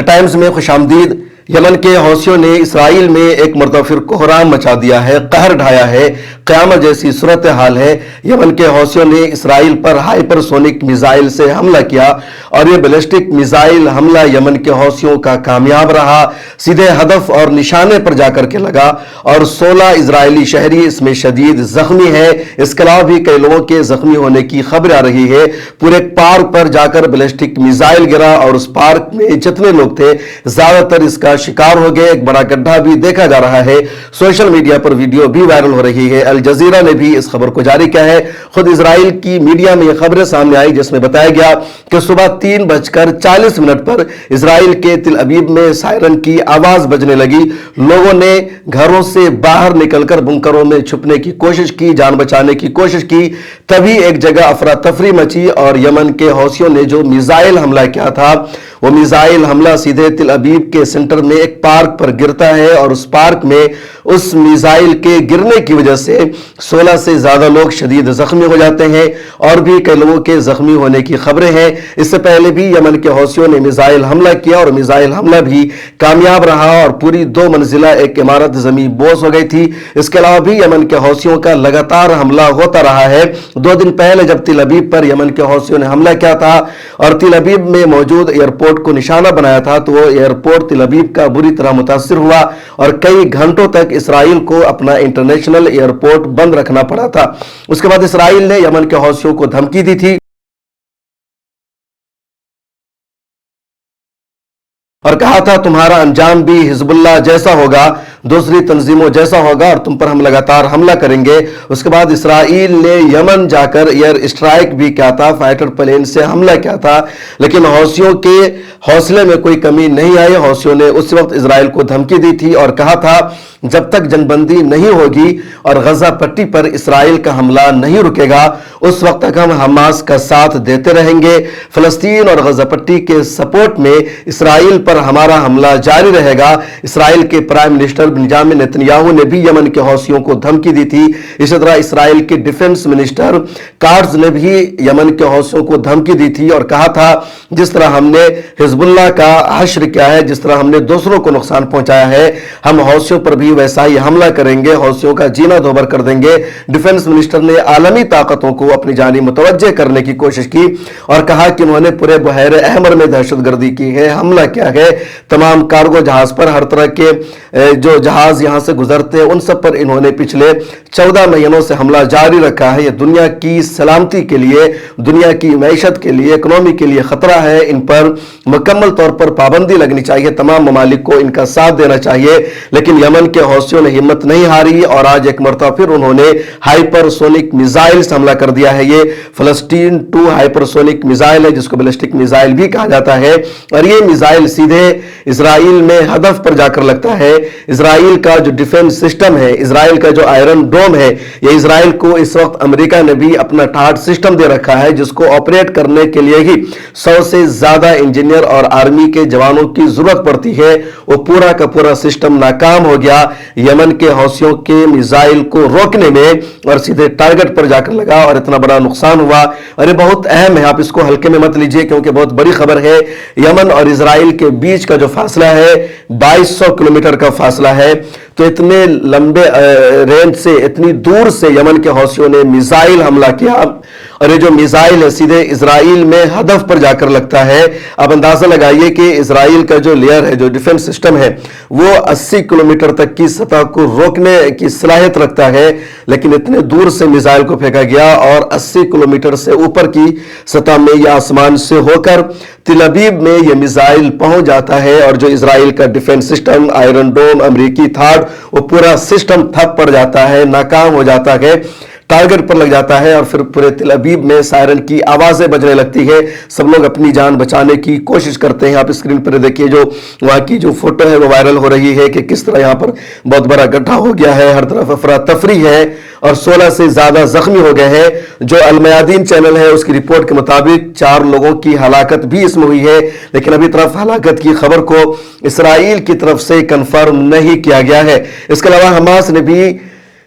Times میں خوش آمدید۔ یمن کے حوثیوں نے اسرائیل میں ایک مرتبہ پھر کوہرام مچا دیا ہے، قہر ڈھایا ہے، قیامت جیسی صورتحال ہے۔ یمن کے حوثیوں نے اسرائیل پر ہائپر سونک میزائل سے حملہ کیا اور یہ بیلسٹک میزائل حملہ یمن کے حوثیوں کا کامیاب رہا، سیدھے ہدف اور نشانے پر جا کر کے لگا اور 16 اسرائیلی شہری اس میں شدید زخمی ہیں۔ اس کے علاوہ بھی کئی لوگوں کے زخمی ہونے کی خبر آ رہی ہے۔ پورے پارک پر جا کر بیلسٹک میزائل گرا اور اس پارک میں جتنے لوگ تھے زیادہ تر اس کا شکار ہو گئے۔ ایک بڑا گڈھا بھی دیکھا جا رہا ہے۔ سوشل میڈیا پر ویڈیو بھی وائرل ہو رہی ہے۔ الجزیرہ نے بھی اس خبر کو جاری کیا ہے۔ خود اسرائیل کی میڈیا میں یہ خبریں سامنے آئی جس میں بتایا گیا کہ صبح 3:40 پر اسرائیل کے تل ابیب میں سائرن کی آواز بجنے لگی۔ لوگوں نے گھروں سے باہر نکل کر بنکروں میں چھپنے کی کوشش کی، جان بچانے کی کوشش کی۔ تبھی ایک جگہ افراتفری مچی اور یمن کے حوثیوں نے جو میزائل حملہ کیا تھا وہ میزائل حملہ سیدھے تل ابیب کے سینٹر میں ایک پارک پر گرتا ہے اور اس پارک میں اس میزائل کے گرنے کی وجہ سے 16 سے زیادہ لوگ شدید زخمی ہو جاتے ہیں اور بھی کئی لوگوں کے زخمی ہونے کی خبریں ہیں۔ اس سے پہلے بھی یمن کے حوثیوں نے میزائل حملہ کیا اور میزائل حملہ بھی کامیاب رہا اور پوری 2 منزلہ ایک عمارت زمین بوس ہو گئی تھی۔ اس کے علاوہ بھی یمن کے حوثیوں کا لگاتار حملہ ہوتا رہا ہے۔ 2 دن پہلے جب تل ابیب پر یمن کے حوثیوں نے حملہ کیا تھا اور تل ابیب میں موجود ایئرپورٹ کو نشانہ بنایا تھا تو وہ ایئرپورٹ تل ابیب کا بری طرح متاثر ہوا اور کئی گھنٹوں تک اسرائیل کو اپنا انٹرنیشنل ایئرپورٹ بند رکھنا پڑا تھا۔ اس کے بعد اسرائیل نے یمن کے حوثیوں کو دھمکی دی تھی اور کہا تھا تمہارا انجام بھی حزب اللہ جیسا ہوگا، دوسری تنظیموں جیسا ہوگا اور تم پر ہم لگاتار حملہ کریں گے۔ اس کے بعد اسرائیل نے یمن جا کر ایئر اسٹرائک بھی کیا تھا، فائٹر پلین سے حملہ کیا تھا، لیکن حوثیوں کے حوصلے میں کوئی کمی نہیں آئی۔ حوثیوں نے اس وقت اسرائیل کو دھمکی دی تھی اور کہا تھا جب تک جنگ بندی نہیں ہوگی اور غزہ پٹی پر اسرائیل کا حملہ نہیں رکے گا اس وقت تک ہم حماس کا ساتھ دیتے رہیں گے۔ فلسطین اور غزہ پٹی کے سپورٹ میں اسرائیل پر ہمارا حملہ جاری رہے گا۔ اسرائیل کے پرائم منسٹر بنجامن نیتنیاہو نے بھی یمن کے حوثیوں کو دھمکی دی تھی۔ اسی طرح اسرائیل کے ڈیفنس منسٹر کارز نے بھی یمن کے حوثیوں کو دھمکی دی تھی اور کہا تھا جس طرح ہم نے حزب اللہ کا حشر کیا ہے، جس طرح ہم نے دوسروں کو نقصان پہنچایا ہے، ہم حوثیوں پر بھی ویسا ہی حملہ کریں گے، حوثیوں کا جینا دوبر کر دیں گے۔ ڈیفنس منسٹر نے عالمی طاقتوں کو اپنی جانب متوجہ کرنے کی کوشش کی اور کہا کہ انہوں نے پورے بحیرہ احمر میں دہشت گردی کی ہے، حملہ کیا ہے، تمام کارگو جہاز پر، ہر طرح کے جو جہاز یہاں سے گزرتے ہیں ان سب پر انہوں نے پچھلے 14 مہینوں سے حملہ جاری رکھا ہے۔ یہ دنیا کی سلامتی کے لیے، دنیا کی معیشت کے لیے، اکنومی کے لیے خطرہ ہے۔ ان پر مکمل طور پر پابندی لگنی چاہیے، تمام ممالک کو ان کا ساتھ دینا چاہیے، لیکن یمن کے حوثیوں نے ہمت نہیں ہاری اور آج ایک مرتبہ پھر انہوں نے ہائپر سونک میزائل سے حملہ کر دیا ہے۔ یہ فلسطین 2 ہائپر سونک میزائل ہے جس کو بیلسٹک میزائل بھی کہا جاتا ہے اور یہ میزائل سیدھے اسرائیل میں ہدف پر جا کر لگتا ہے۔ اسرائیل کا جو ڈیفنس سسٹم ہے، اسرائیل کا جو آئرن ڈوم ہے، یہ اسرائیل کو اس وقت امریکہ نے بھی اپنا ٹھاٹ سسٹم دے رکھا ہے جس کو آپریٹ کرنے کے لیے ہی 100 سے زیادہ انجینئر اور آرمی کے جوانوں کی ضرورت پڑتی ہے۔ وہ پورا کا پورا سسٹم ناکام ہو گیا یمن کے حوثیوں کے میزائل کو روکنے میں اور سیدھے ٹارگٹ پر جا کر لگا اور اتنا بڑا نقصان ہوا اور یہ بہت اہم ہے، آپ اس کو ہلکے میں مت لیجئے کیونکہ بہت بڑی خبر ہے۔ یمن اور اسرائیل کے بیچ کا جو فاصلہ ہے 2200 کلومیٹر کا فاصلہ ہے، تو اتنے لمبے رینج سے، اتنی دور سے یمن کے حوثیوں نے میزائل حملہ کیا اور یہ جو میزائل ہے سیدھے اسرائیل میں ہدف پر جا کر لگتا ہے۔ اب اندازہ لگائیے کہ اسرائیل کا جو لیئر ہے، جو ڈیفنس سسٹم ہے، وہ 80 کلومیٹر تک کی سطح کو روکنے کی صلاحیت رکھتا ہے، لیکن اتنے دور سے میزائل کو پھینکا گیا اور 80 کلومیٹر سے اوپر کی سطح میں یا آسمان سے ہو کر تل ابیب میں یہ میزائل پہنچ جاتا ہے اور جو اسرائیل کا ڈیفنس سسٹم، آئرن ڈوم، امریکی تھاڈ، وہ پورا سسٹم تھپ پڑ جاتا ہے، ناکام ہو جاتا ہے، ٹارگٹ پر لگ جاتا ہے اور پھر پورے تل ابیب میں سائرن کی آوازیں بجنے لگتی ہے۔ سب لوگ اپنی جان بچانے کی کوشش کرتے ہیں۔ آپ اسکرین پر دیکھیے جو وہاں کی جو فوٹو ہے وہ وائرل ہو رہی ہے کہ کس طرح یہاں پر بہت بڑا گڈھا ہو گیا ہے، ہر طرف افراتفری ہے اور 16 سے زیادہ زخمی ہو گئے ہیں۔ جو المیادین چینل ہے اس کی رپورٹ کے مطابق 4 لوگوں کی ہلاکت بھی اس میں ہوئی ہے، لیکن ابھی طرف ہلاکت کی خبر کو اسرائیل کی طرف سے کنفرم نہیں کیا گیا ہے۔ اس کے علاوہ حماس نے بھی